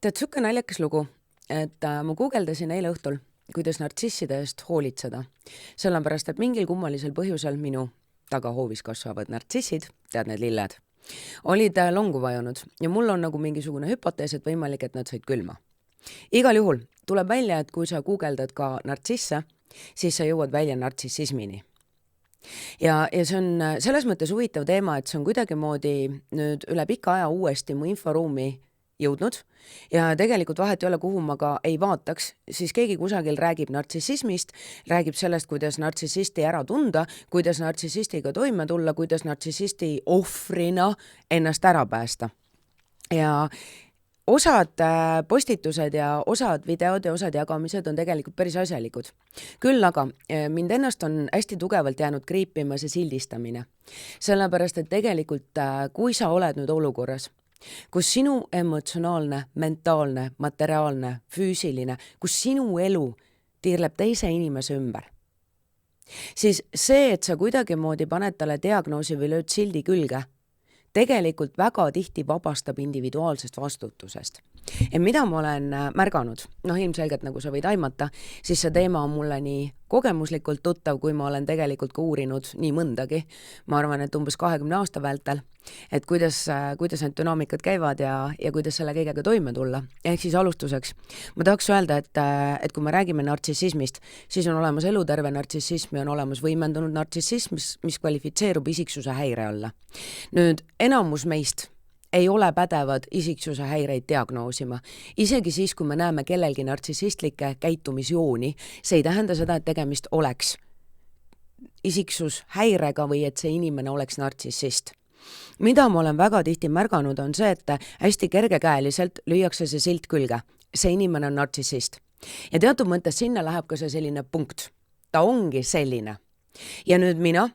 Tead, siuke naljakas lugu, et ma guugeldasin eile õhtul, kuidas nartsisside eest hoolitseda. Sellepärast, et mingil kummalisel põhjusel minu tagahoovis kasvavad nartsissid, tead need lilled, olid longu vajunud ja mul on nagu mingisugune hüpotees, et võimalik, et nad said külma. Igal juhul tuleb välja, et kui sa guugeldad ka nartsisse, siis sa jõuad välja nartsissismini. Ja see on selles mõttes huvitav teema, et see on kuidagimoodi nüüd üle pika aja uuesti mu inforuumi jõudnud ja tegelikult vahet ei ole, kuhu ma ka ei vaataks, siis keegi kusagil räägib nartsissismist, räägib sellest, kuidas nartsissisti ära tunda, kuidas nartsissistiga toime tulla, kuidas nartsissisti ohvrina ennast ära päästa. Ja osad postitused ja osad videod ja osad jagamised on tegelikult päris asjalikud. Küll aga mind ennast on hästi tugevalt jäänud kriipima see sildistamine. Sellepärast, et tegelikult kui sa oled nüüd olukorras, kus sinu emotsionaalne, mentaalne, materiaalne, füüsiline, kus sinu elu tiirleb teise inimese ümber, siis see, et sa kuidagimoodi paned talle diagnoosi või lööd sildi külge, tegelikult väga tihti vabastab individuaalsest vastutusest. Ja mida ma olen märganud, ilmselgelt nagu sa võid aimata, siis see teema on mulle nii kogemuslikult tuttav, kui ma olen tegelikult ka uurinud nii mõndagi. Ma arvan, et umbes 20 aasta vältel, et kuidas need dünaamikad käivad ja kuidas selle kõigega toime tulla. Ehk siis alustuseks. Ma tahaks öelda, et kui me räägime nartsissismist, siis on olemas eluterve nartsissism ja on olemas võimendunud nartsissism, mis kvalifitseerub isiksuse häire alla. Nüüd, enamus meist ei ole pädevad isiksuse häireid diagnoosima. Isegi siis, kui me näeme kellelgi nartsissistlikke käitumisjooni, see ei tähenda seda, et tegemist oleks isiksushäirega või et see inimene oleks nartsissist. Mida ma olen väga tihti märganud on see, et hästi kergekäeliselt lüüakse see silt külge. See inimene on nartsissist. Ja teatud mõttes sinna läheb ka see selline punkt. Ta ongi selline. Ja nüüd mina,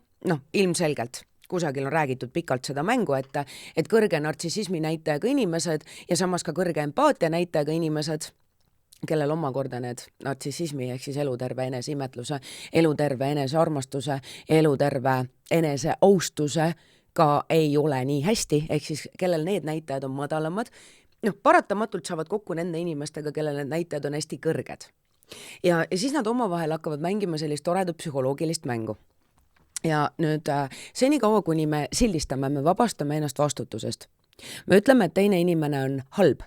ilmselgelt, kusagil on räägitud pikalt seda mängu, et kõrge nartsissismi näitajaga inimesed ja samas ka kõrge empaatia näitajaga inimesed, kellel omakorda need nartsissismi ehk siis eluterve eneseimetluse, eluterve enesearmastuse, eluterve eneseaustuse ka ei ole nii hästi, ehk siis kellel need näitajad on madalamad, paratamatult saavad kokku nende inimestega, kellel need näitajad on hästi kõrged. Ja siis nad omavahel hakkavad mängima sellist toredat psühholoogilist mängu. Ja nüüd senikaua, kuni me sildistame, me vabastame ennast vastutusest. Me ütleme, et teine inimene on halb.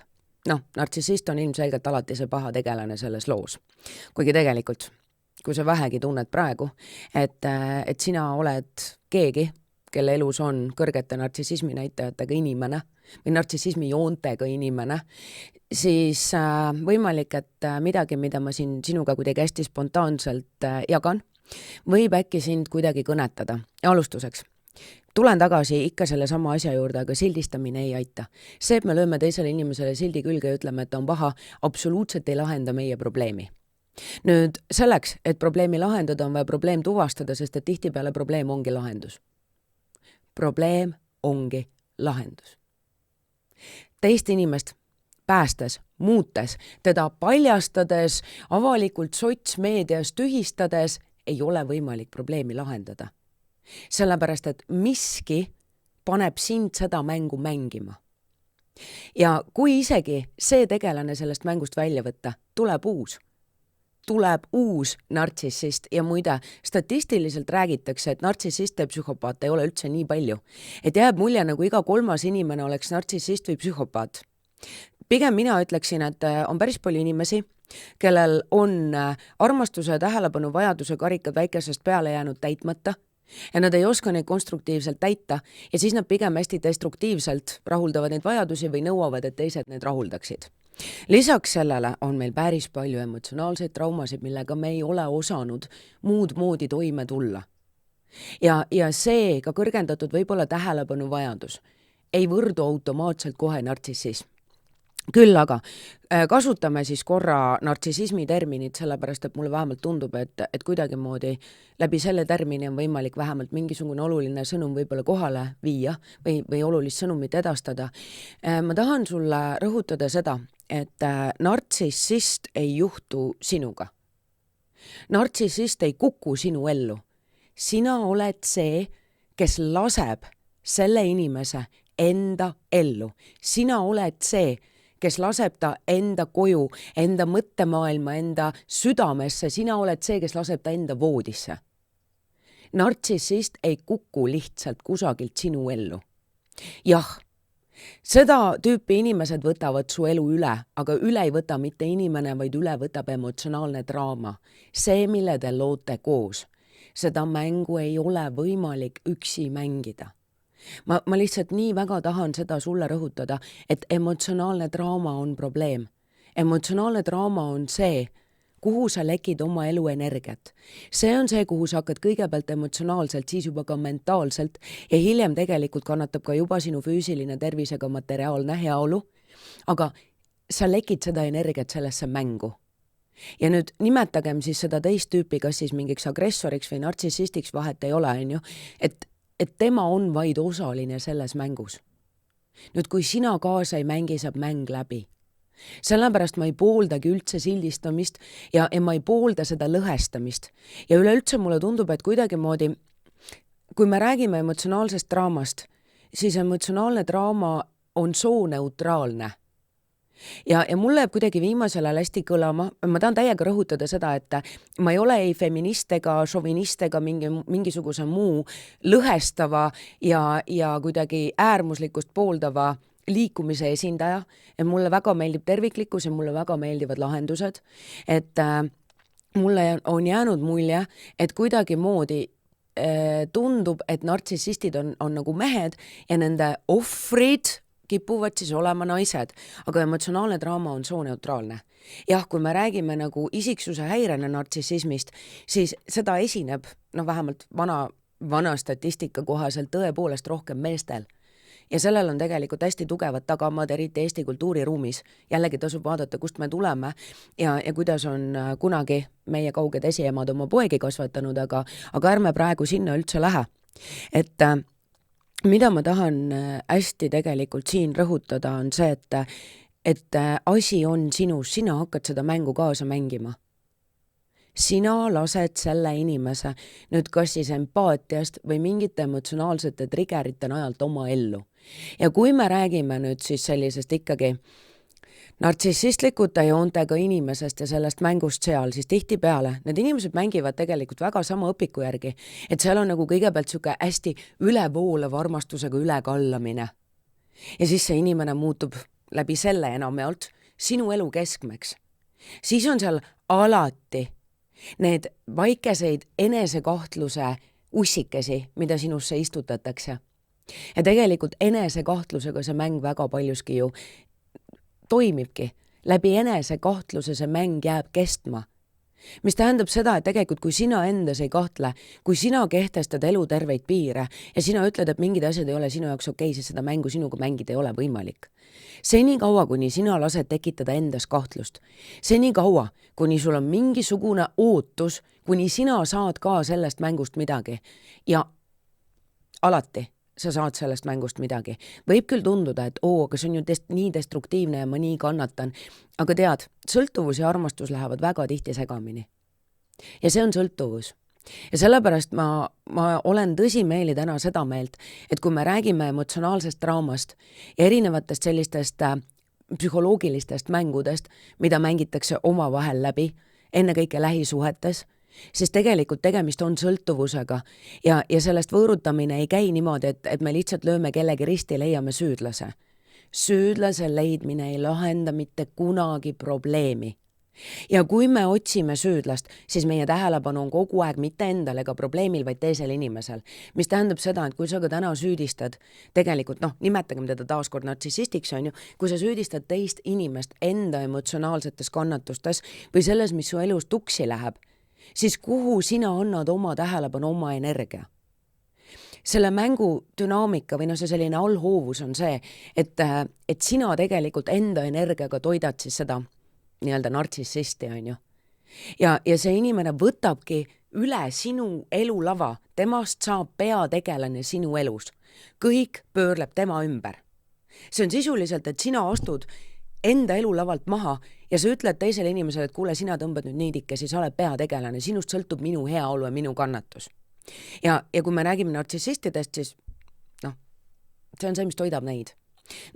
Nartsissist on ilmselgelt alati see paha tegelane selles loos. Kuigi tegelikult, kui sa vähegi tunned praegu, et sina oled keegi, kelle elus on kõrgete nartsissismi näitajatega inimene või nartsissismi joontega inimene, siis võimalik, et midagi, mida ma siin sinuga kuidagi hästi spontaanselt jagan, võib äkki sind kuidagi kõnetada. Alustuseks. Tulen tagasi ikka selle sama asja juurde, aga sildistamine ei aita. See, et me lööme teisele inimesele sildi külge ja ütleme, et ta on paha, absoluutselt ei lahenda meie probleemi. Nüüd selleks, et probleemi lahendada, on vaja probleem tuvastada, sest et tihtipeale probleem ongi lahendus. Probleem ongi lahendus. Teist inimest päästes, muutes, teda paljastades, avalikult sotsmeedias tühistades, ei ole võimalik probleemi lahendada. Sellepärast, et miski paneb sind seda mängu mängima. Ja kui isegi see tegelane sellest mängust välja võtta, tuleb uus nartsissist ja muide, statistiliselt räägitakse, et nartsissiste ja psühhopaate ei ole üldse nii palju. Et jääb mulje, nagu iga 3. inimene oleks nartsissist või psühhopaat. Pigem mina ütleksin, et on päris palju inimesi, kellel on armastuse ja tähelepanu vajaduse karikad väikesest peale jäänud täitmata ja nad ei oska neid konstruktiivselt täita ja siis nad pigem hästi destruktiivselt rahuldavad neid vajadusi või nõuavad, et teised need rahuldaksid. Lisaks sellele on meil päris palju emotsionaalseid traumasid, millega me ei ole osanud muud moodi toime tulla. Ja see ka kõrgendatud võib-olla tähelepanu vajadus ei võrdu automaatselt kohe nartsissism. Küll aga kasutame siis korra nartsissismi terminit, sellepärast, et mulle vähemalt tundub, et kuidagimoodi läbi selle termini on võimalik vähemalt mingisugune oluline sõnum võib-olla kohale viia või olulist sõnumit edastada. Ma tahan sulle rõhutada seda, et nartsissist ei juhtu sinuga. Nartsissist ei kuku sinu ellu. Sina oled see, kes laseb selle inimese enda ellu. Sina oled see, kes laseb ta enda koju, enda mõttemaailma, enda südamesse, sina oled see, kes laseb ta enda voodisse. Nartsissist ei kuku lihtsalt kusagilt sinu ellu. Jah, seda tüüpi inimesed võtavad su elu üle, aga üle ei võta mitte inimene, vaid üle võtab emotsionaalne draama. See, mille te loote koos, seda mängu ei ole võimalik üksi mängida. Ma lihtsalt nii väga tahan seda sulle rõhutada, et emotsionaalne draama on probleem. Emotsionaalne draama on see, kuhu sa lekid oma elu energiat. See on see, kuhu sa hakkad kõigepealt emotsionaalselt, siis juba ka mentaalselt ja hiljem tegelikult kannatab ka juba sinu füüsiline tervisega materiaalne heaolu, aga sa lekid seda energiat sellesse mängu. Ja nüüd nimetagem siis seda teist tüüpi, kas siis mingiks agressoriks või nartsissistiks, vahet ei ole, et tema on vaid osaline selles mängus. Nüüd, kui sina kaasa ei mängi, saab mäng läbi. Sellepärast ma ei pooldagi üldse sildistamist ja ma ei poolda seda lõhestamist. Ja üleüldse mulle tundub, et kuidagi moodi, kui me räägime emotsionaalsest draamast, siis emotsionaalne draama on sooneutraalne. Ja mulle jääb kuidagi viimasel ajal hästi kõlama, ma tahan täiega rõhutada seda, et ma ei ole ei feminist ega šovinist ega mingisuguse muu lõhestava ja kuidagi äärmuslikkust pooldava liikumise esindaja, et mulle väga meeldib terviklikkus ja mulle väga meeldivad lahendused, et mulle on jäänud mulje, et kuidagi moodi tundub, et nartsissistid on nagu mehed ja nende ohvrid kipuvad siis olema naised, aga emotsionaalne draama on sooneutraalne. Jah, kui me räägime nagu isiksuse häirena nartsissismist, siis seda esineb, vähemalt vana statistika kohaselt tõepoolest rohkem meestel. Ja sellel on tegelikult hästi tugevad tagamad, eriti Eesti kultuuriruumis. Jällegi tasub vaadata, kust me tuleme ja kuidas on kunagi meie kauged esiemad oma poegi kasvatanud, aga ärme praegu sinna üldse lähe. Et mida ma tahan hästi tegelikult siin rõhutada on see, et asi on sinus, sina hakkad seda mängu kaasa mängima. Sina lased selle inimese nüüd kas siis empaatiast või mingite emotsionaalsete triggerite najalt oma ellu. Ja kui me räägime nüüd siis sellisest ikkagi nartsissistlikute joontega inimesest ja sellest mängust seal, siis tihtipeale need inimesed mängivad tegelikult väga sama õpiku järgi, et seal on nagu kõigepealt siuke hästi ülevoolav armastusega ülekallamine. Ja siis see inimene muutub läbi selle enamjaolt sinu elu keskmeks. Siis on seal alati need vaikeseid enesekahtluse ussikesi, mida sinusse istutatakse. Ja tegelikult enesekahtlusega see mäng väga paljuski ju toimibki. Läbi enesekahtluse see mäng jääb kestma. Mis tähendab seda, et tegelikult kui sina endas ei kahtle, kui sina kehtestad eluterveid piire ja sina ütled, et mingid asjad ei ole sinu jaoks okei, siis seda mängu sinuga mängida ei ole võimalik. Seni kaua, kuni sina lased tekitada endas kahtlust. Seni kaua, kuni sul on mingisugune ootus, kuni sina saad ka sellest mängust midagi. Ja alati sa saad sellest mängust midagi. Võib küll tunduda, et aga see on ju nii destruktiivne ja ma nii kannatan. Aga tead, sõltuvus ja armastus lähevad väga tihti segamini. Ja see on sõltuvus. Ja sellepärast ma olen tõsimeeli täna seda meelt, et kui me räägime emotsionaalsest draamast ja erinevatest sellistest psühholoogilistest mängudest, mida mängitakse omavahel läbi, ennekõike lähisuhetes, siis tegelikult tegemist on sõltuvusega ja sellest võõrutamine ei käi niimoodi, et me lihtsalt lööme kellegi risti, leiame süüdlase. Süüdlase leidmine ei lahenda mitte kunagi probleemi. Ja kui me otsime süüdlast, siis meie tähelepanu on kogu aeg mitte endal ega probleemil, vaid teisel inimesel. Mis tähendab seda, et kui sa ka täna süüdistad, tegelikult nimetagem teda taaskord nartsissistiks on ju, kui sa süüdistad teist inimest enda emotsionaalsetes kannatustes või selles, mis su elus tuksi läheb, siis kuhu sina annad oma tähelepanu, oma energia? Selle mängu dünaamika või see selline allhoovus on see, et sina tegelikult enda energiaga toidad siis seda nii-öelda nartsissisti on ju. Ja see inimene võtabki üle sinu elulava, temast saab peategelane sinu elus. Kõik pöörleb tema ümber. See on sisuliselt, et sina astud enda elulavalt maha ja sa ütled teisele inimesele, et kuule, sina tõmbad nüüd niidike, siis oled peategelane, sinust sõltub minu heaolu ja minu kannatus. Ja kui me räägime nartsissistidest, siis see on see, mis toidab neid.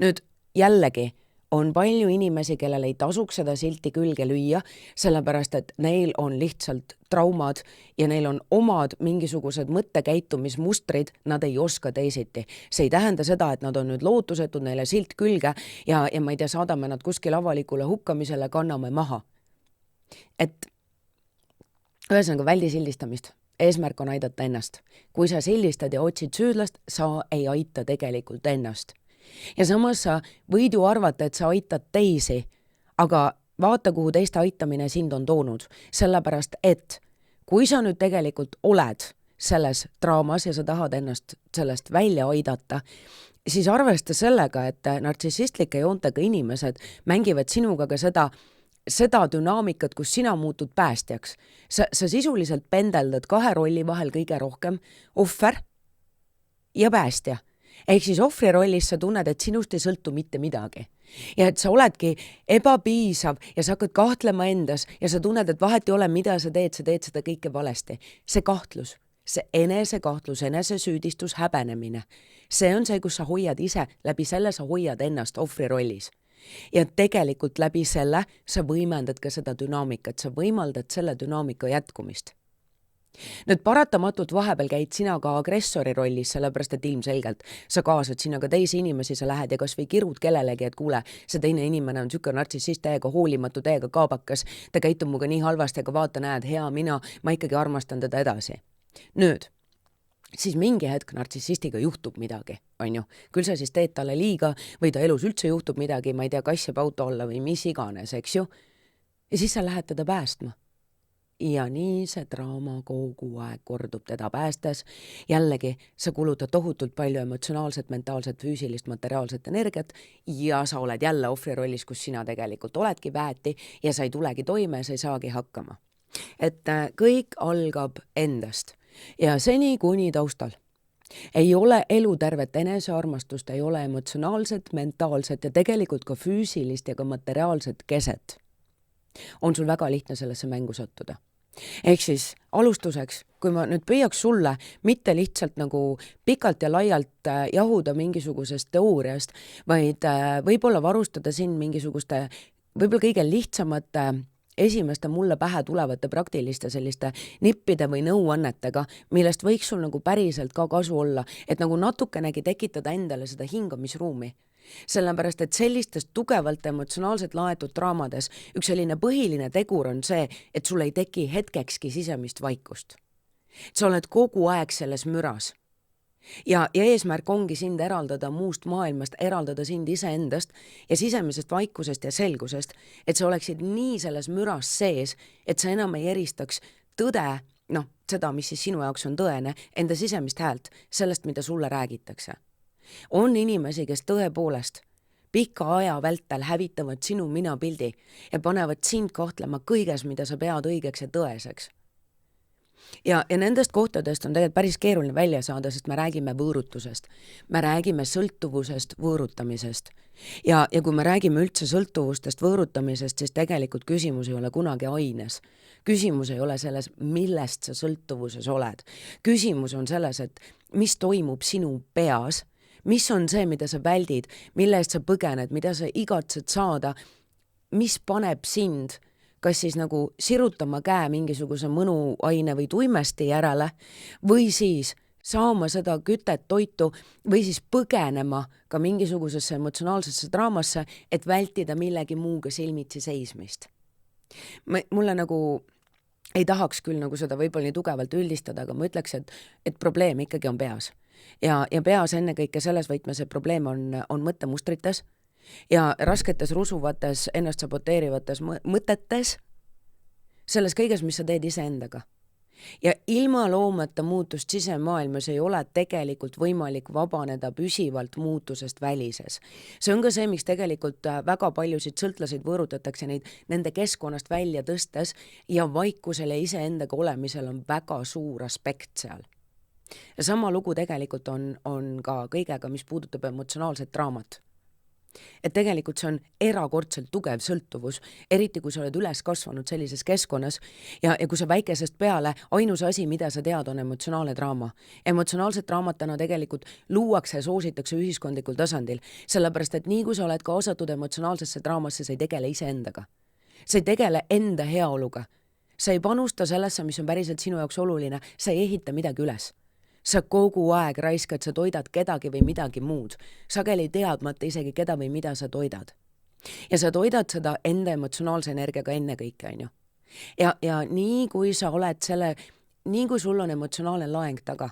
Nüüd jällegi on palju inimesi, kellel ei tasuks seda silti külge lüüa, sellepärast et neil on lihtsalt traumad ja neil on omad mingisugused mõttekäitumismustrid, nad ei oska teisiti. See ei tähenda seda, et nad on nüüd lootusetud, neile silt külge ja ma ei tea, saadame nad kuskil avalikule hukkamisele, kanname maha. Et ühesõnaga väldi sildistamist. Eesmärk on aidata ennast. Kui sa sildistad ja otsid süüdlast, sa ei aita tegelikult ennast. Ja samas sa võid ju arvata, et sa aitad teisi, aga vaata, kuhu teiste aitamine sind on toonud. Sellepärast, et kui sa nüüd tegelikult oled selles draamas ja sa tahad ennast sellest välja aidata, siis arvesta sellega, et nartsissistlike joontega inimesed mängivad sinuga ka seda dünaamikat, kus sina muutud päästjaks. Sa sisuliselt pendeldad kahe rolli vahel kõige rohkem, ohver ja päästja. Ehk siis ohvri rollis sa tunned, et sinust ei sõltu mitte midagi. Ja et sa oledki ebapiisav ja sa hakkad kahtlema endas ja sa tunned, et vahet ei ole, mida sa teed seda kõike valesti. See kahtlus, see enesekahtlus, enesesüüdistus, häbenemine. See on see, kus sa hoiad ise, läbi selle sa hoiad ennast ohvri rollis. Ja tegelikult läbi selle sa võimendad ka seda dünaamikat, sa võimaldad selle dünaamika jätkumist. Nüüd paratamatult vahepeal käid sina ka agressori rollis, sellepärast et ilmselgelt sa kaasad sinna ka teisi inimesi, sa lähed ja kas või kirud kellelegi, et kuule, see teine inimene on süke nartsissist, täiega hoolimatu, täiega kaabakas, ta käitub muga nii halvasti, aga vaata, näed, hea mina, ma ikkagi armastan teda edasi. Nüüd, siis mingi hetk nartsissistiga juhtub midagi, on ju. Küll sa siis teed talle liiga või ta elus üldse juhtub midagi, ma ei tea, kass jääb auto alla või mis iganes, eks ju. Ja siis sa lähed teda päästma. Ja nii see draama kogu aeg kordub teda päästes. Jällegi, sa kulutad tohutult palju emotsionaalset, mentaalset, füüsilist, materiaalset energiat ja sa oled jälle ohvri rollis, kus sina tegelikult oledki väeti ja sa ei tulegi toime ja sa ei saagi hakkama. Et kõik algab endast ja seni kuni taustal ei ole elutervet enesearmastust, ei ole emotsionaalset, mentaalset ja tegelikult ka füüsilist ja ka materiaalset keset. On sul väga lihtne sellesse mängu sattuda. Ehk siis alustuseks, kui ma nüüd püüaks sulle mitte lihtsalt nagu pikalt ja laialt jahuda mingisugusest teooriast, vaid võib-olla varustada siin mingisuguste võib-olla kõige lihtsamate esimeste mulle pähe tulevate praktiliste selliste nippide või nõuannetega, millest võiks sul nagu päriselt ka kasu olla, et nagu natukenegi tekitada endale seda hingamisruumi. Sellepärast, et sellistest tugevalt emotsionaalselt laetud draamades üks selline põhiline tegur on see, et sul ei teki hetkekski sisemist vaikust. Sa oled kogu aeg selles müras. Ja eesmärk ongi sind eraldada muust maailmast, eraldada sind iseendast ja sisemisest vaikusest ja selgusest, et sa oleksid nii selles müras sees, et sa enam ei eristaks tõde, seda, mis siis sinu jaoks on tõene, enda sisemist häält, sellest, mida sulle räägitakse. On inimesi, kes tõepoolest pika aja vältel hävitavad sinu minapildi ja panevad sind kahtlema kõiges, mida sa pead õigeks ja tõeseks. Ja nendest kohtadest on tegelikult päris keeruline välja saada, sest me räägime võõrutusest. Me räägime sõltuvusest, võõrutamisest. Ja kui me räägime üldse sõltuvustest, võõrutamisest, siis tegelikult küsimus ei ole kunagi aines. Küsimus ei ole selles, millest sa sõltuvuses oled. Küsimus on selles, et mis toimub sinu peas, mis on see, mida sa väldid, mille eest sa põgened, mida sa igatsed saada, mis paneb sind kas siis nagu sirutama käe mingisuguse mõnuaine või tuimesti järele või siis saama seda kütet, toitu või siis põgenema ka mingisugusesse emotsionaalsesse draamasse, et vältida millegi muuga silmitsi seismist. Mulle nagu ei tahaks küll nagu seda võib-olla nii tugevalt üldistada, aga ma ütleks, et probleem ikkagi on peas. Ja peas ennekõike selles võtmes, et probleem on mõttemustrites ja rasketes, rusuvates, ennast saboteerivates mõtetes, selles kõiges, mis sa teed iseendaga. Ja ilma loomata muutust sisemaailmas ei ole tegelikult võimalik vabaneda püsivalt muutusest välises. See on ka see, miks tegelikult väga paljusid sõltlaseid võõrutatakse neid nende keskkonnast välja tõstes ja vaikusel ja iseendaga olemisel on väga suur aspekt seal. Ja sama lugu tegelikult on ka kõigega, mis puudutab emotsionaalset draamat. et tegelikult see on erakordselt tugev sõltuvus, eriti kui sa oled üles kasvanud sellises keskkonnas ja kui sa väikesest peale, ainus asi, mida sa tead, on emotsionaalne draama. Emotsionaalset draamat täna tegelikult luuakse ja soositakse ühiskondlikul tasandil, sellepärast et nii kui sa oled kaasatud emotsionaalsesse draamasse, sa ei tegele iseendaga. Sa ei tegele enda heaoluga. Sa ei panusta sellesse, mis on päriselt sinu jaoks oluline, sa ei ehita midagi üles. Sa kogu aeg raiskad, sa toidad kedagi või midagi muud. Sageli teadmata isegi keda või mida sa toidad. Ja sa toidad seda enda emotsionaalse energiaga enne kõike, on ju. Ja nii kui sa oled nii kui sul on emotsionaalne laeng taga,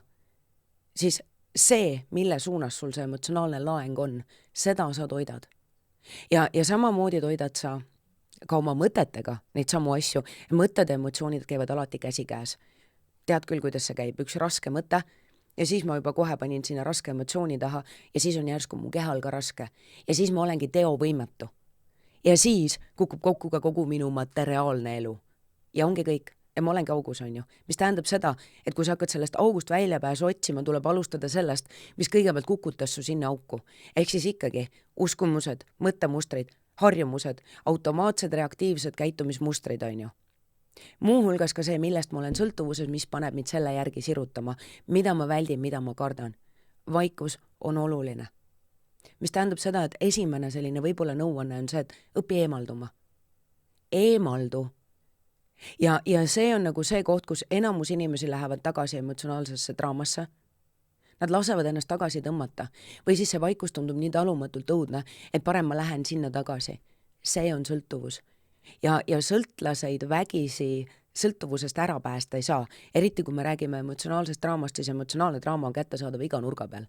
siis see, mille suunas sul see emotsionaalne laeng on, seda sa toidad. Ja samamoodi toidad sa ka oma mõtetega neid samu asju. Mõtted ja emotsioonid käivad alati käsikäes. Tead küll, kuidas see käib. Üks raske mõte ja siis ma juba kohe panin sinna raske emotsiooni taha ja siis on järsku mu kehal ka raske. Ja siis ma olengi teovõimetu. Ja siis kukub kokku ka kogu minu materiaalne elu. Ja ongi kõik. Ja ma olengi augus, on ju. Mis tähendab seda, et kui sa hakkad sellest august väljapääsu otsima, tuleb alustada sellest, mis kõigepealt kukutas su sinna auku. Ehk siis ikkagi uskumused, mõttemustrid, harjumused, automaatsed reaktiivsed käitumismustrid, on ju. Muuhulgas ka see, millest ma olen sõltuvuses, mis paneb mind selle järgi sirutama, mida ma väldin, mida ma kardan. Vaikus on oluline. Mis tähendab seda, et esimene selline võib-olla nõuanne on see, et õpi eemalduma. Eemaldu. Ja see on nagu see koht, kus enamus inimesi lähevad tagasi emotsionaalsesse draamasse. Nad lasevad ennast tagasi tõmmata või siis see vaikus tundub nii talumatult õudne, et parem ma lähen sinna tagasi. See on sõltuvus. Ja sõltlaseid vägisi sõltuvusest ära päästa ei saa. Eriti kui me räägime emotsionaalsest draamast, siis emotsionaalne draama on kättesaadav iga nurga peal.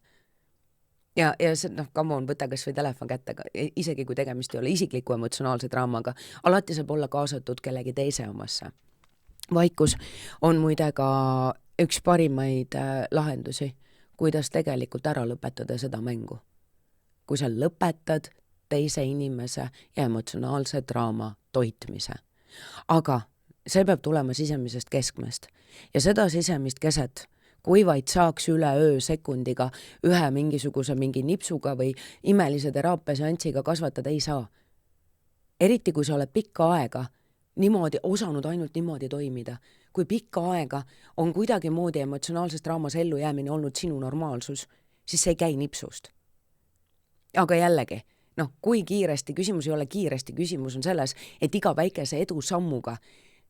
Ja see, come on, võta kas või telefon kätte, isegi kui tegemist ei ole isikliku emotsionaalse draamaga, alati saab olla kaasatud kellegi teise omasse. Vaikus on muide ka üks parimaid lahendusi, kuidas tegelikult ära lõpetada seda mängu. Kui sa lõpetad teise inimese ja emotsionaalse draama toitmise. Aga see peab tulema sisemisest keskmest ja seda sisemist keset, kui vaid saaks üle öö sekundiga ühe mingi nipsuga või imelise teraapiaseantsiga kasvatada ei saa. Eriti kui sa oled pikka aega niimoodi osanud ainult niimoodi toimida, kui pikka aega on kuidagi moodi emotsionaalses draamas ellu jäämine olnud sinu normaalsus, siis see ei käi nipsust. Aga jällegi, kui kiiresti, küsimus ei ole kiiresti, küsimus on selles, et iga väikese edu sammuga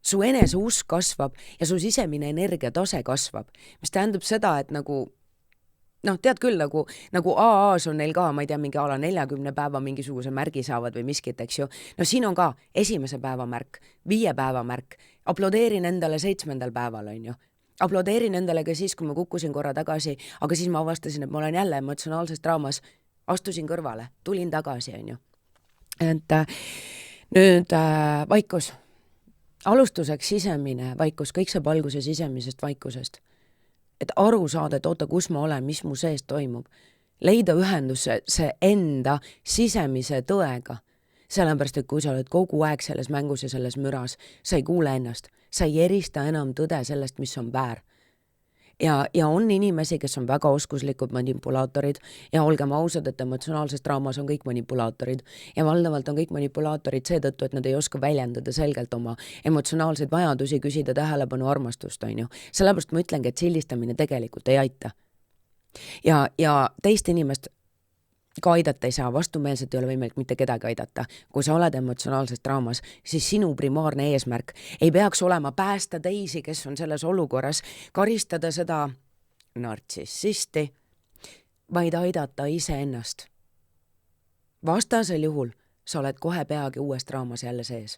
su enese usk kasvab ja su sisemine energiatase kasvab, mis tähendab seda, et tead küll, nagu AA-s on neil ka, ma ei tea, mingi ala 40 päeva mingisuguse märgi saavad või miskit, eks ju. Siin on ka esimese päeva märk, 5 päeva märk, aplodeerin endale 7. päeval, on ju. Aplodeerin endale ka siis, kui ma kukkusin korra tagasi, aga siis ma avastasin, et ma olen jälle emotsionaalses draamas, astusin kõrvale, tulin tagasi, on ju. Et nüüd vaikus. Alustuseks sisemine vaikus, kõik saab alguse sisemisest vaikusest. Et aru saada, et oota, kus ma olen, mis mu sees toimub. Leida ühenduse see enda sisemise tõega. Sellepärast, et kui sa oled kogu aeg selles mängus ja selles müras, sa ei kuule ennast. Sa ei erista enam tõde sellest, mis on väär. Ja on inimesi, kes on väga oskuslikud manipulaatorid ja olgem ausad, et emotsionaalses draamas on kõik manipulaatorid ja valdavalt on kõik manipulaatorid seetõttu, et nad ei oska väljendada selgelt oma emotsionaalseid vajadusi, küsida tähelepanu, armastust, on ju. Sellepärast ma ütlengi, et sildistamine tegelikult ei aita. Ja teist inimest ka aidata ei saa, vastumeelselt ei ole võimalik mitte kedagi aidata. Kui sa oled emotsionaalses draamas, siis sinu primaarne eesmärk ei peaks olema päästa teisi, kes on selles olukorras, karistada seda nartsissisti, vaid aidata iseennast. Vastasel juhul sa oled kohe peagi uues draamas jälle sees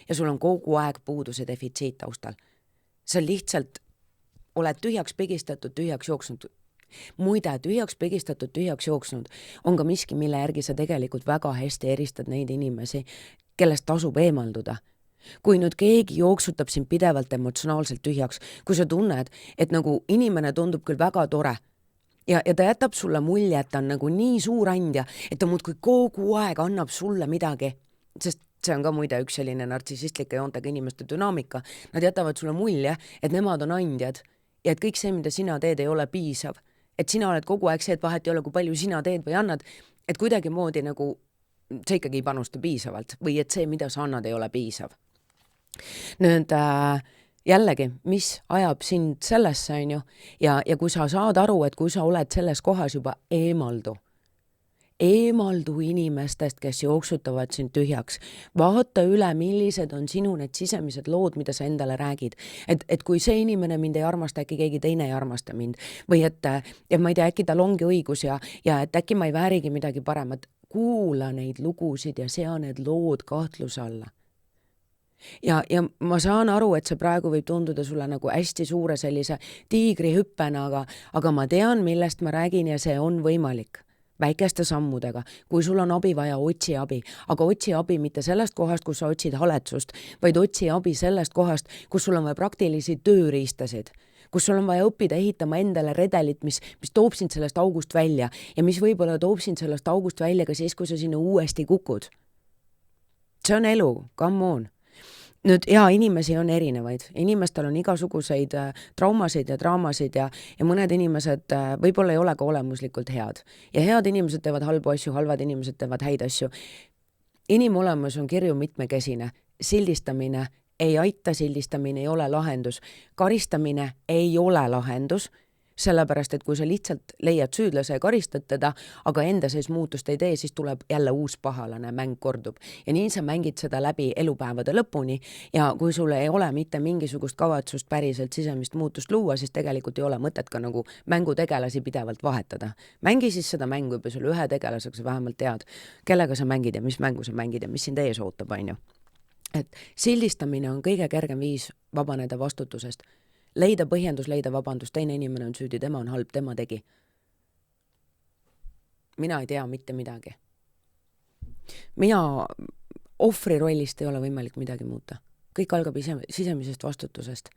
ja sul on kogu aeg puuduse defitsiit taustal. Sa lihtsalt oled tühjaks pigistatud, tühjaks jooksnud. Muide, tühjaks pigistatud, tühjaks jooksnud on ka miski, mille järgi sa tegelikult väga hästi eristad neid inimesi, kellest tasub eemalduda. Kui nüüd keegi jooksutab sind pidevalt emotsionaalselt tühjaks, kui sa tunned, et nagu inimene tundub küll väga tore ja ta jätab sulle mulje, et ta on nagu nii suur andja, et ta muudkui kogu aeg annab sulle midagi, sest see on ka muide üks selline nartsissistlike joontega inimeste dünaamika. Nad jätavad sulle mulje, et nemad on andjad ja et kõik see, mida sina teed, ei ole piisav. Et sina oled kogu aeg see, et vahet ei ole, kui palju sina teed või annad, et kuidagi moodi nagu sa ikkagi ei panusta piisavalt või et see, mida sa annad, ei ole piisav. Nüüd jällegi, mis ajab sind sellesse, on ju, ja kui sa saad aru, et kui sa oled selles kohas juba eemaldu inimestest, kes jooksutavad sind tühjaks. Vaata üle, millised on sinu need sisemised lood, mida sa endale räägid. Et kui see inimene mind ei armasta, äkki keegi teine ei armasta mind. Või et ma ei tea, äkki tal ongi õigus ja et äkki ma ei väärigi midagi paremat. Kuula neid lugusid ja sea need lood kahtluse alla. Ja ma saan aru, et see praegu võib tunduda sulle nagu hästi suure sellise tiigrihüppena, aga ma tean, millest ma räägin ja see on võimalik. Väikeste sammudega. Kui sul on abi vaja, otsi abi. Aga otsi abi mitte sellest kohast, kus sa otsid haletsust, vaid otsi abi sellest kohast, kus sul on vaja praktilisi tööriistasid. Kus sul on vaja õppida ehitama endale redelit, mis toob sind sellest august välja ja mis võib-olla toob sind sellest august välja ka siis, kui sa sinna uuesti kukud. See on elu, come on. Nüüd inimesi on erinevaid, inimestel on igasuguseid traumasid ja draamasid ja mõned inimesed võib-olla ei ole ka olemuslikult head. Ja head inimesed teevad halbu asju, halvad inimesed teevad häid asju. Inimolemus on kirju mitmekesine, sildistamine ei aita, sildistamine ei ole lahendus, karistamine ei ole lahendus, sellepärast, et kui sa lihtsalt leiad süüdlase ja karistad teda, aga enda sees muutust ei tee, siis tuleb jälle uus pahalane, mäng kordub. Ja nii sa mängid seda läbi elupäevade lõpuni ja kui sul ei ole mitte mingisugust kavatsust päriselt sisemist muutust luua, siis tegelikult ei ole mõtet ka nagu mängutegelasi pidevalt vahetada. Mängi siis seda mängu juba selle ühe tegelasega, sa vähemalt tead, kellega sa mängid ja mis mängu sa mängid ja mis sind ees ootab, on ju. Et sildistamine on kõige kergem viis vabaneda vastutusest. Leida põhjendus, leida vabandus, teine inimene on süüdi, tema on halb, tema tegi. Mina ei tea mitte midagi. Mina ohvri rollist ei ole võimalik midagi muuta. Kõik algab sisemisest vastutusest.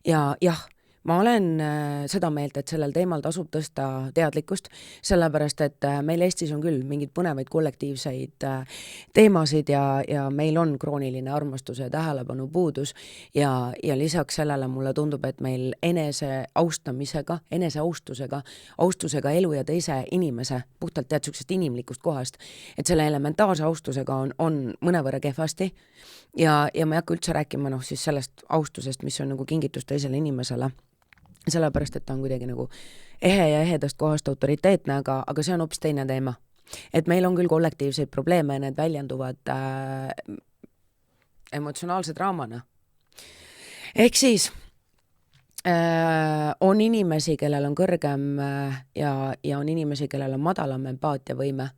Ja jah, ma olen seda meelt, et sellel teemal tasub tõsta teadlikkust, sellepärast, et meil Eestis on küll mingid põnevaid kollektiivseid teemasid ja meil on krooniline armastuse ja tähelepanu puudus ja lisaks sellele mulle tundub, et meil austusega elu ja teise inimese, puhtalt teadsugusest inimlikust kohast, et selle elementaarse austusega on mõnevõrra kehvasti ja ma ei hakka üldse rääkima siis sellest austusest, mis on nagu kingitus teisele inimesele. Sellepärast, et ta on kuidagi nagu ehe ja ehedast kohast autoriteetne, aga see on hoopis teine teema. Et meil on küll kollektiivseid probleeme ja need väljenduvad emotsionaalse draamana. Ehk siis on inimesi, kellel on kõrgem ja on inimesi, kellel on madalam empaatiavõime.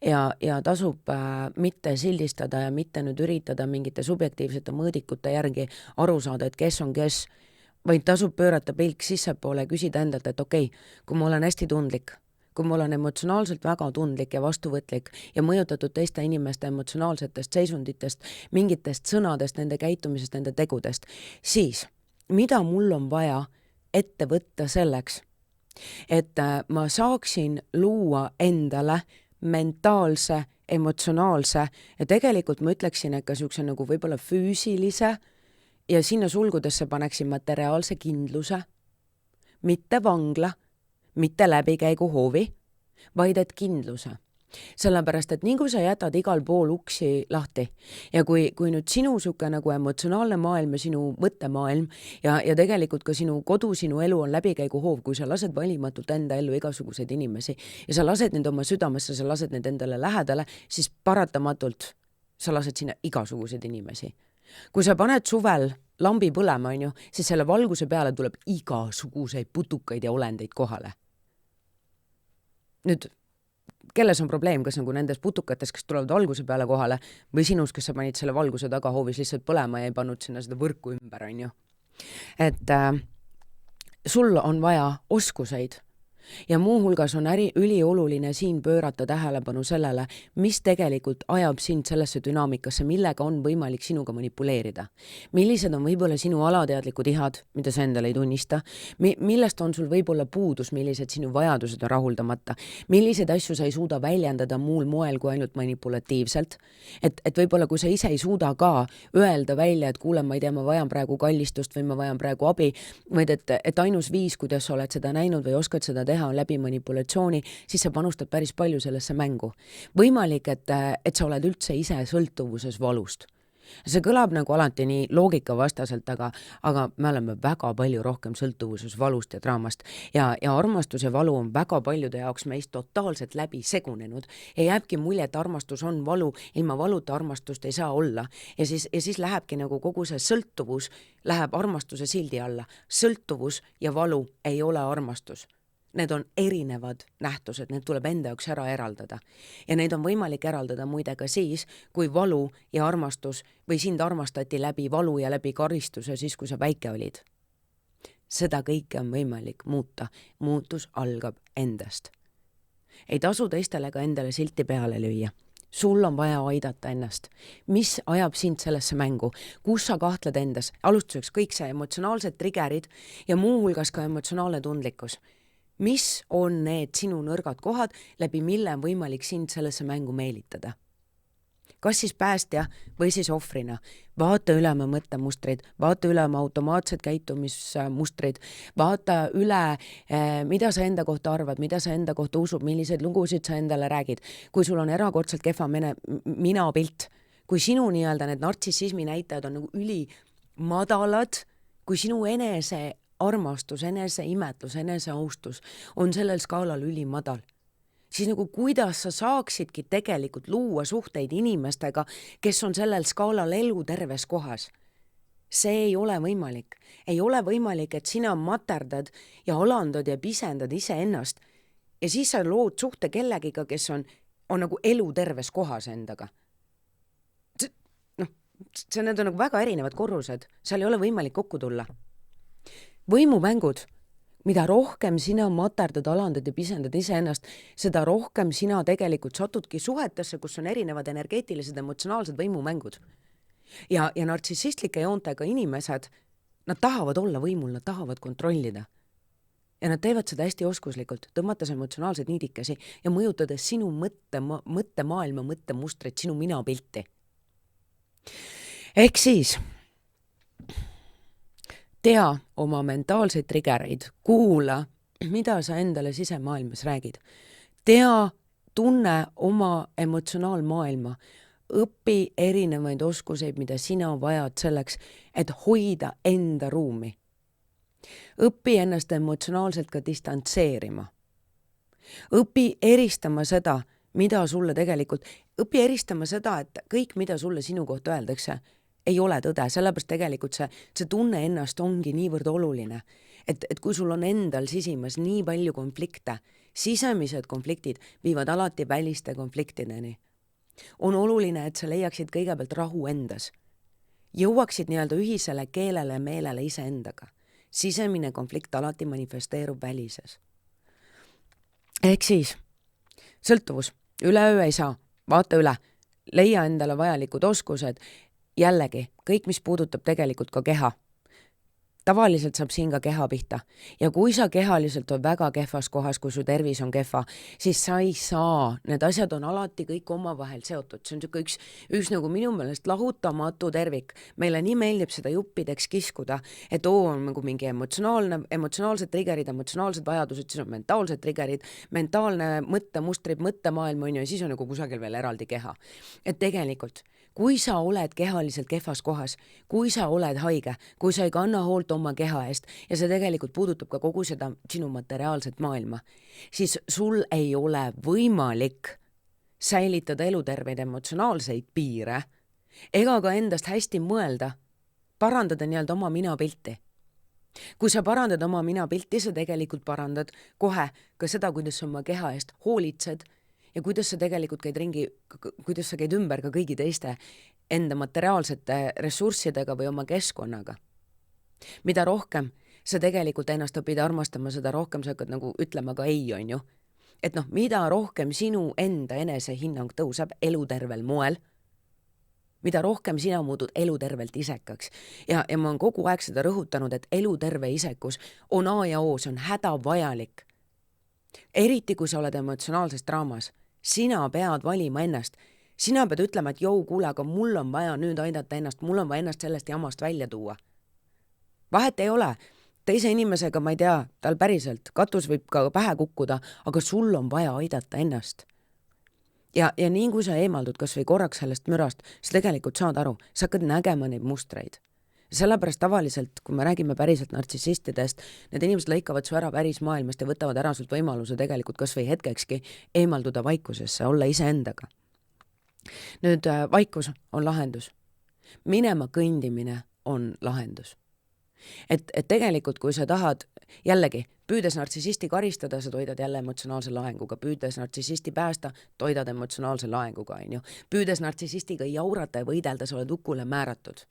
Ja tasub mitte sildistada ja mitte nüüd üritada mingite subjektiivsete mõõdikute järgi aru saada, et kes on kes, vaid tasub pöörata pilk sissepoole ja küsida endalt, et okei, kui ma olen hästi tundlik, kui ma olen emotsionaalselt väga tundlik ja vastuvõtlik ja mõjutatud teiste inimeste emotsionaalsetest seisunditest, mingitest sõnadest, nende käitumisest, nende tegudest, siis mida mul on vaja ette võtta selleks, et ma saaksin luua endale mentaalse, emotsionaalse ja tegelikult ma ütleksin, et ka niisuguse nagu võib-olla füüsilise ja sinna sulgudesse paneksin materiaalse kindluse, mitte vangla, mitte läbikäigu hoovi, vaid et kindluse. Sellepärast, et nii kui sa jätad igal pool uksi lahti ja kui nüüd sinu siuke nagu emotsionaalne maailm ja sinu mõttemaailm ja tegelikult ka sinu kodu, sinu elu on läbikäigu hoov, kui sa lased valimatult enda ellu igasuguseid inimesi ja sa lased need oma südamesse, sa lased need endale lähedale, siis paratamatult sa lased sinna igasuguseid inimesi. Kui sa paned suvel lambi põlema, on ju, siis selle valguse peale tuleb igasuguseid putukaid ja olendeid kohale. Nüüd kelles on probleem, kas nagu nendes putukates, kes tulevad valguse peale kohale või sinus, kes sa panid selle valguse taga hoovis lihtsalt põlema ja ei pannud sinna seda võrku ümber, on ju. Et sul on vaja oskuseid ja muuhulgas on ülioluline siin pöörata tähelepanu sellele, mis tegelikult ajab sind sellesse dünaamikasse, millega on võimalik sinuga manipuleerida. Millised on võib-olla sinu alateadlikud ihad, mida sa endale ei tunnista, millest on sul võib-olla puudus, millised sinu vajadused on rahuldamata, milliseid asju sa ei suuda väljendada muul moel kui ainult manipulatiivselt, et võib-olla kui sa ise ei suuda ka öelda välja, et kuule, ma ei tea, ma vajan praegu kallistust või ma vajan praegu abi, vaid et ainus viis, kuidas sa oled seda näinud või oskad seda teha on läbi manipulatsiooni, siis sa panustad päris palju sellesse mängu. Võimalik, et sa oled üldse ise sõltuvuses valust. See kõlab nagu alati nii loogika vastaselt, aga me oleme väga palju rohkem sõltuvuses valust ja draamast ja armastus ja valu on väga paljude jaoks meist totaalselt läbi segunenud ja jääbki mulje, et armastus on valu, ilma valuta armastust ei saa olla ja siis lähebki nagu kogu see sõltuvus läheb armastuse sildi alla. Sõltuvus ja valu ei ole armastus. Need on erinevad nähtused, need tuleb enda jaoks ära eraldada. Ja neid on võimalik eraldada muide ka siis, kui valu ja armastus või sind armastati läbi valu ja läbi karistuse siis, kui sa väike olid. Seda kõike on võimalik muuta. Muutus algab endast. Ei tasu teistele ka endale silti peale lüüa. Sul on vaja aidata ennast. Mis ajab sind sellesse mängu? Kus sa kahtled endas? Alustuseks kõik see emotsionaalsed triggerid ja muu hulgas ka emotsionaalne tundlikkus. Mis on need sinu nõrgad kohad, läbi mille on võimalik sind sellesse mängu meelitada? Kas siis päästja või siis ohvrina? Vaata üle oma mõttemustrid, vaata üle oma automaatsed käitumismustrid, vaata üle, mida sa enda kohta arvad, mida sa enda kohta usub, milliseid lugusid sa endale räägid. Kui sul on erakordselt kehva minapilt, kui sinu nii-öelda need nartsissismi näitajad on nagu üli madalad, kui sinu enese armastus, enese imetlus, enese austus on sellel skaalal ülimadal, siis nagu kuidas sa saaksidki tegelikult luua suhteid inimestega, kes on sellel skaalal eluterves kohas. See ei ole võimalik. Ei ole võimalik, et sina materdad ja alandad ja pisendad iseennast ja siis sa lood suhte kellegiga, kes on nagu eluterves kohas endaga. Need on nagu väga erinevad korrused. Seal ei ole võimalik kokku tulla. Võimumängud, mida rohkem sina materdad, alandad ja pisendad iseennast, seda rohkem sina tegelikult satudki suhetesse, kus on erinevad energeetilised, emotsionaalsed võimumängud. Ja nartsissistlike joontega inimesed, nad tahavad olla võimul, nad tahavad kontrollida. Ja nad teevad seda hästi oskuslikult, tõmmates emotsionaalseid niidikesi ja mõjutades sinu mõttemaailma, mõttemustrit, sinu minapilti. Ehk siis tea oma mentaalseid triggereid, kuula, mida sa endale sisemaailmas räägid. Tea, tunne oma emotsionaalmaailma, õpi erinevaid oskuseid, mida sina vajad selleks, et hoida enda ruumi. Õpi ennast emotsionaalselt ka distantseerima. Õpi eristama seda, mida sulle tegelikult, õpi eristama seda, et kõik, mida sulle sinu kohta öeldakse, ei ole tõde, sellepärast tegelikult see tunne ennast ongi niivõrd oluline, et kui sul on endal sisimas nii palju konflikte, sisemised konfliktid viivad alati väliste konfliktideni. On oluline, et sa leiaksid kõigepealt rahu endas. Jõuaksid nii-öelda ühisele keelele ja meelele iseendaga. Sisemine konflikt alati manifesteerub välises. Ehk siis, sõltuvus, üleöö ei saa, vaata üle, leia endale vajalikud oskused. Jällegi, kõik, mis puudutab tegelikult ka keha. Tavaliselt saab siin ka keha pihta. Ja kui sa kehaliselt on väga kehvas kohas, kui su tervis on kehva, siis sa ei saa. Need asjad on alati kõik omavahel seotud. See on üks nagu minu meelest lahutamatu tervik. Meile nii meeldib seda juppideks kiskuda, et on nagu mingi emotsionaalsed triggerid, emotsionaalsed vajadused, siis on mentaalsed triggerid, mentaalne mõttemustrid, mõttemaailm on ju, ja siis on nagu kusagil veel eraldi keha. Et tegelikult kui sa oled kehaliselt kehvas kohas, kui sa oled haige, kui sa ei kanna hoolt oma keha eest ja see tegelikult puudutab ka kogu seda sinu materiaalset maailma, siis sul ei ole võimalik säilitada eluterveid emotsionaalseid piire ega ka endast hästi mõelda, parandada nii-öelda oma minapilti. Kui sa parandad oma minapilti, sa tegelikult parandad kohe ka seda, kuidas sa oma keha eest hoolitsed ja kuidas sa tegelikult kuidas sa käid ümber ka kõigi teiste enda materiaalsete ressurssidega või oma keskkonnaga. Mida rohkem sa tegelikult ennast õpid armastama, seda rohkem sa hakkad nagu ütlema ka ei, on ju. Et mida rohkem sinu enda enesehinnang tõuseb elutervel moel, mida rohkem sina muudud elutervelt isekaks. Ja ma olen kogu aeg seda rõhutanud, et eluterve isekus on A ja O, see on hädavajalik. Eriti kui sa oled emotsionaalses draamas, sina pead valima ennast. Sina pead ütlema, et kuule, aga mul on vaja nüüd aidata ennast, mul on vaja ennast sellest jamast välja tuua. Vahet ei ole, teise inimesega, ma ei tea, tal päriselt katus võib ka pähe kukkuda, aga sul on vaja aidata ennast. Ja nii kui sa eemaldud kas või korraks sellest mürast, sa tegelikult saad aru, sa hakkad nägema neid mustreid. Sellepärast tavaliselt, kui me räägime päriselt nartsissistidest, need inimesed lõikavad su ära päris maailmast ja võtavad ära sult võimaluse tegelikult kas või hetkekski eemalduda vaikusesse, olla iseendaga. Nüüd vaikus on lahendus. Minema kõndimine on lahendus. Et tegelikult, kui sa tahad jällegi, püüdes nartsissisti karistada, sa toidad jälle emotsionaalse laenguga, püüdes nartsissisti päästa, toidad emotsionaalse laenguga, püüdes nartsissistiga jaurata ja võidelda, sa oled hukule määratud.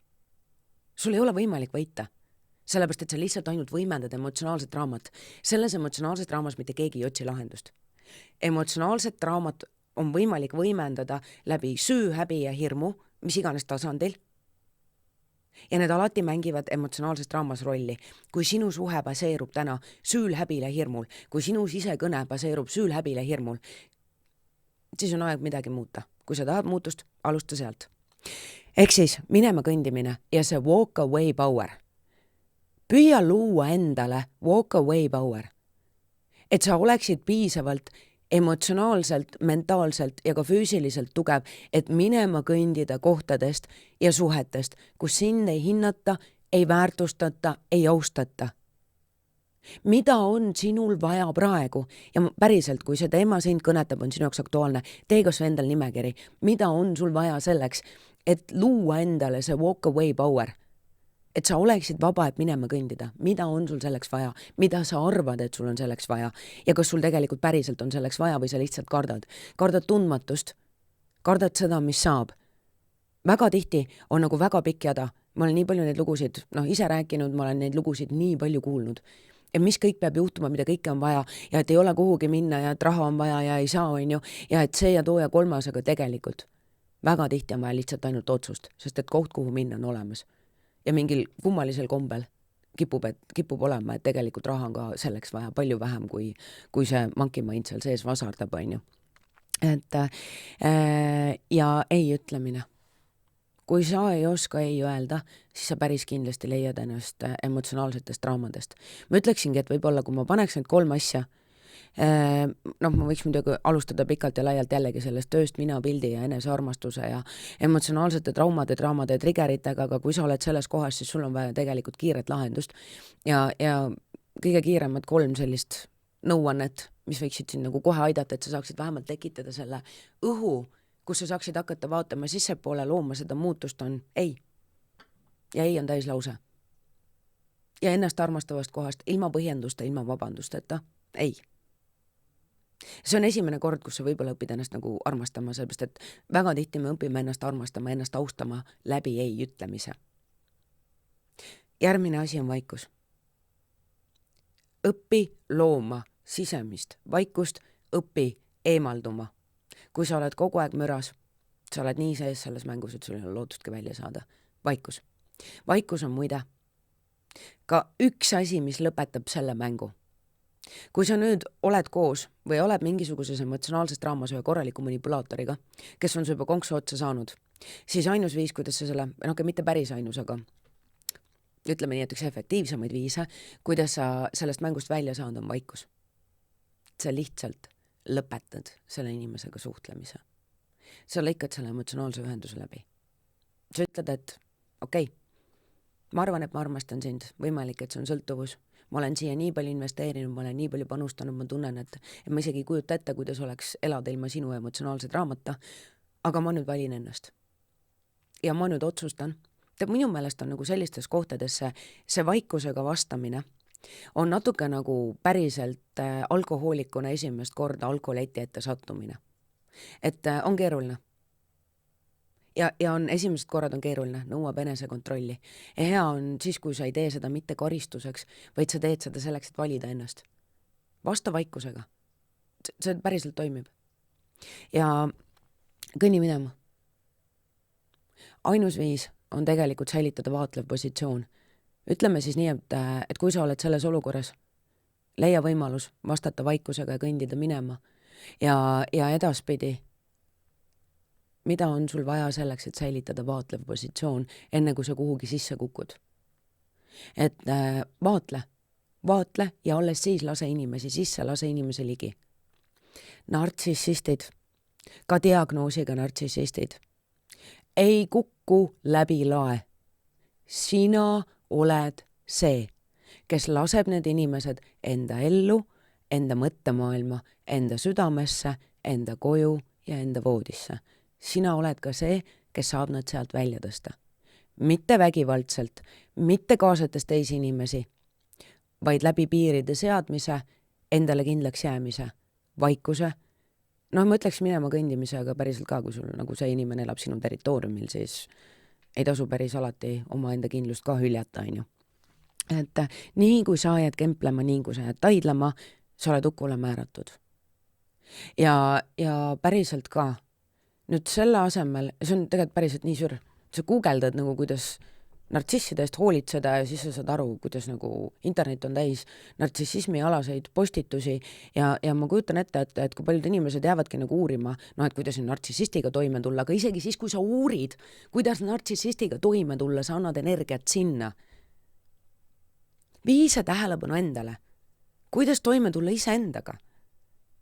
Sul ei ole võimalik võita, sellepärast, et sa lihtsalt ainult võimendad emotsionaalset draamat. Selles emotsionaalses draamas mitte keegi ei otsi lahendust. Emotsionaalset draamat on võimalik võimendada läbi süü, häbi ja hirmu, mis iganes tasandil. Ja need alati mängivad emotsionaalses draamas rolli. Kui sinu suhe baseerub täna süül, häbil ja hirmul, kui sinu sisekõne baseerub süül, häbil ja hirmul, siis on aeg midagi muuta. Kui sa tahad muutust, alusta sealt. Ehk siis minema kõndimine ja see walk away power. Püüa luua endale walk away power. Et sa oleksid piisavalt emotsionaalselt, mentaalselt ja ka füüsiliselt tugev, et minema kõndida kohtadest ja suhetest, kus sind ei hinnata, ei väärtustata, ei austata. Mida on sinul vaja praegu? Ja päriselt, kui see teema sind kõnetab, on sinu jaoks aktuaalne, tee kas endal nimekiri. Mida on sul vaja selleks, et luua endale see walk away power? Et sa oleksid vaba, et minema kõndida. Mida on sul selleks vaja? Mida sa arvad, et sul on selleks vaja? Ja kas sul tegelikult päriselt on selleks vaja või sa lihtsalt kardad? Kardad tundmatust? Kardad seda, mis saab? Väga tihti on nagu väga pikk jada. Ma olen nii palju neid lugusid ise rääkinud, ma olen neid lugusid nii palju kuulnud. Ja mis kõik peab juhtuma, mida kõike on vaja ja et ei ole kuhugi minna ja et raha on vaja ja ei saa, ja et see ja too ja kolmas, aga tegelikult väga tihti on vaja lihtsalt ainult otsust, sest et koht, kuhu minna on olemas. Ja mingil kummalisel kombel kipub olema, et tegelikult raha on ka selleks vaja palju vähem, kui see mankimaint seal sees vasardab, Et ja ei ütlemine. Kui sa ei oska ei öelda, siis sa päris kindlasti leiad ennast emotsionaalsetest draamadest. Ma ütleksingi, et võib-olla kui ma paneks need 3 asja, ma võiks muidugi alustada pikalt ja laialt jällegi sellest tööst, minapildi ja enesearmastuse ja emotsionaalsete traumade, draamade ja triggeritega, aga kui sa oled selles kohas, siis sul on vaja tegelikult kiiret lahendust ja kõige kiiremad 3 sellist nõuannet, mis võiksid sind nagu kohe aidata, et sa saaksid vähemalt tekitada selle õhu, kus sa saaksid hakata vaatama sissepoole, looma seda muutust, on ei. Ja ei on täis lause. Ja ennast armastavast kohast, ilma põhjendusta, ilma vabandusteta, ei. See on esimene kord, kus sa võib-olla õpid ennast nagu armastama, sellepärast et väga tihti me õpime ennast armastama, ennast austama läbi ei ütlemise. Järgmine asi on vaikus. Õpi looma sisemist vaikust, õpi eemalduma. Kui sa oled kogu aeg müras, sa oled nii sees selles mängus, et sul ei ole lootustki välja saada. Vaikus. Vaikus on muide ka üks asi, mis lõpetab selle mängu. Kui sa nüüd oled koos või oled mingisuguses emotsionaalses draamas ühe korraliku manipulaatoriga, kes on su juba konksu otsa saanud, siis ainus viis, kuidas sa selle, mitte päris ainus, aga ütleme nii, et üks efektiivsemaid viise, kuidas sa sellest mängust välja saanud, on vaikus. Sa lihtsalt lõpetad selle inimesega suhtlemise. Sa lõikad selle emotsionaalse ühenduse läbi. Sa ütled, et okei, ma arvan, et ma armastan sind, võimalik, et see on sõltuvus. Ma olen siia nii palju investeerinud, ma olen nii palju panustanud, ma tunnen, et ma isegi ei kujuta ette, kuidas oleks elada ilma sinu emotsionaalse draamata, aga ma nüüd valin ennast. Ja ma nüüd otsustan. Minu meelest on nagu sellistes kohtades see vaikusega vastamine on natuke nagu päriselt alkohoolikuna esimest korda alkoholeti ette sattumine. Et on keeruline. Ja on esimesed korrad on keeruline, nõuab enesekontrolli. Ja hea on siis, kui sa ei tee seda mitte karistuseks, vaid sa teed seda selleks, et valida ennast. Vasta vaikusega. See päriselt toimib. Ja kõnni minema. Ainus viis on tegelikult säilitada vaatlev positsioon. Ütleme siis nii, et kui sa oled selles olukorras, leia võimalus vastata vaikusega ja kõndida minema ja edaspidi, mida on sul vaja selleks, et säilitada vaatlev positsioon, enne kui sa kuhugi sisse kukud. Et vaatle, vaatle ja alles siis lase inimesi sisse, lase inimese ligi. Nartsissistid, ka diagnoosiga nartsissistid, ei kukku läbi lae. Sina oled see, kes laseb need inimesed enda ellu, enda mõttemaailma, enda südamesse, enda koju ja enda voodisse. Sina oled ka see, kes saab nad sealt välja tõsta. Mitte vägivaldselt, mitte kaasates teisi inimesi, vaid läbi piiride seadmise, endale kindlaks jäämise, vaikuse. Ma ütleks minema kõndimise, aga päriselt ka, kui sul nagu see inimene elab sinu territooriumil, siis ei tasu päris alati oma enda kindlust ka hüljata, on ju. Et nii kui sa jääd kemplema, nii kui sa jääd taidlema, sa oled hukule määratud. Ja päriselt ka, nüüd selle asemel, see on tegelikult päriselt nii sür, sa guugeldad nagu, kuidas nartsisside eest hoolitseda ja siis sa saad aru, kuidas nagu internet on täis nartsissismi alaseid postitusi ja ma kujutan ette, et kui paljud inimesed jäävadki nagu uurima, et kuidas nartsissistiga toime tulla, aga isegi siis, kui sa uurid, kuidas nartsissistiga toime tulla, sa annad energiat sinna. Vii see tähelepanu endale. Kuidas toime tulla iseendaga?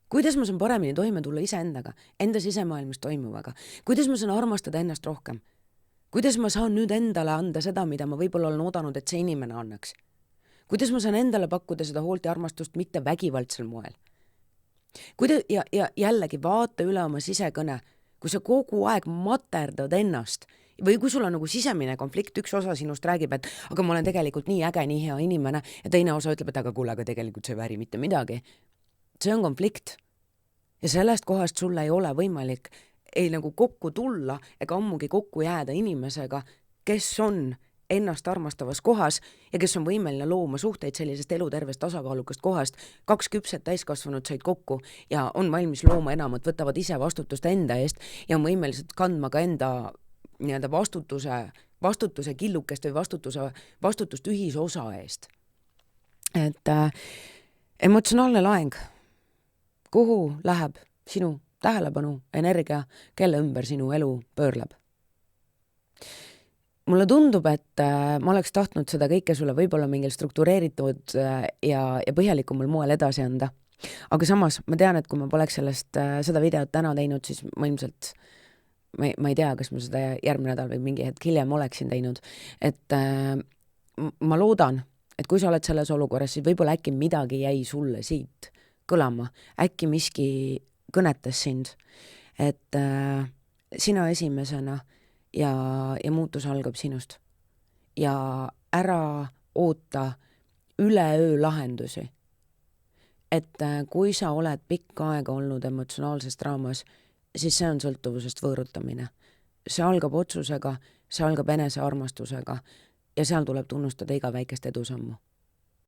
Kuidas ma saan paremini toime tulla iseendaga, enda sisemaailmas toimuvaga? Kuidas ma saan armastada ennast rohkem? Kuidas ma saan nüüd endale anda seda, mida ma võib-olla olen oodanud, et see inimene annaks? Kuidas ma saan endale pakkuda seda hoolt ja armastust mitte vägivaldsel moel? Ja jällegi vaata üle oma sisekõne, kui sa kogu aeg materdad ennast või kui sul on nagu sisemine konflikt, üks osa sinust räägib, et aga ma olen tegelikult nii äge, nii hea inimene ja teine osa ütleb, et aga kuule, aga tegelikult see ei vääri mitte midagi. See on konflikt ja sellest kohast sulle ei ole võimalik ei nagu kokku tulla ega ammugi kokku jääda inimesega, kes on ennast armastavas kohas ja kes on võimeline looma suhteid sellisest elutervest tasakaalukast kohast. 2 küpset täiskasvanud said kokku ja on valmis looma enamat, võtavad ise vastutust enda eest ja on võimelised kandma ka enda nii-öelda vastutuse killukest või vastutust ühisosa eest. Et emotsionaalne laeng, kuhu läheb sinu tähelepanu, energia, kelle ümber sinu elu pöörleb. Mulle tundub, et ma oleks tahtnud seda kõike sulle võib-olla mingil struktureeritud ja põhjalikumal moel edasi anda. Aga samas ma tean, et kui ma poleks seda videot täna teinud, siis ma ilmselt, ma ei tea, kas ma seda järgmine nädal või mingi hetk hiljem oleksin teinud. Et ma loodan, et kui sa oled selles olukorras, siis võib-olla äkki midagi jäi sulle siit kõlama. Äkki miski kõnetas sind, et sina esimesena ja muutus algab sinust. Ja ära oota üleöö lahendusi. Et kui sa oled pikka aega olnud emotsionaalses draamas, siis see on sõltuvusest võõrutamine. See algab otsusega, see algab enesearmastusega ja seal tuleb tunnustada iga väikest edusammu.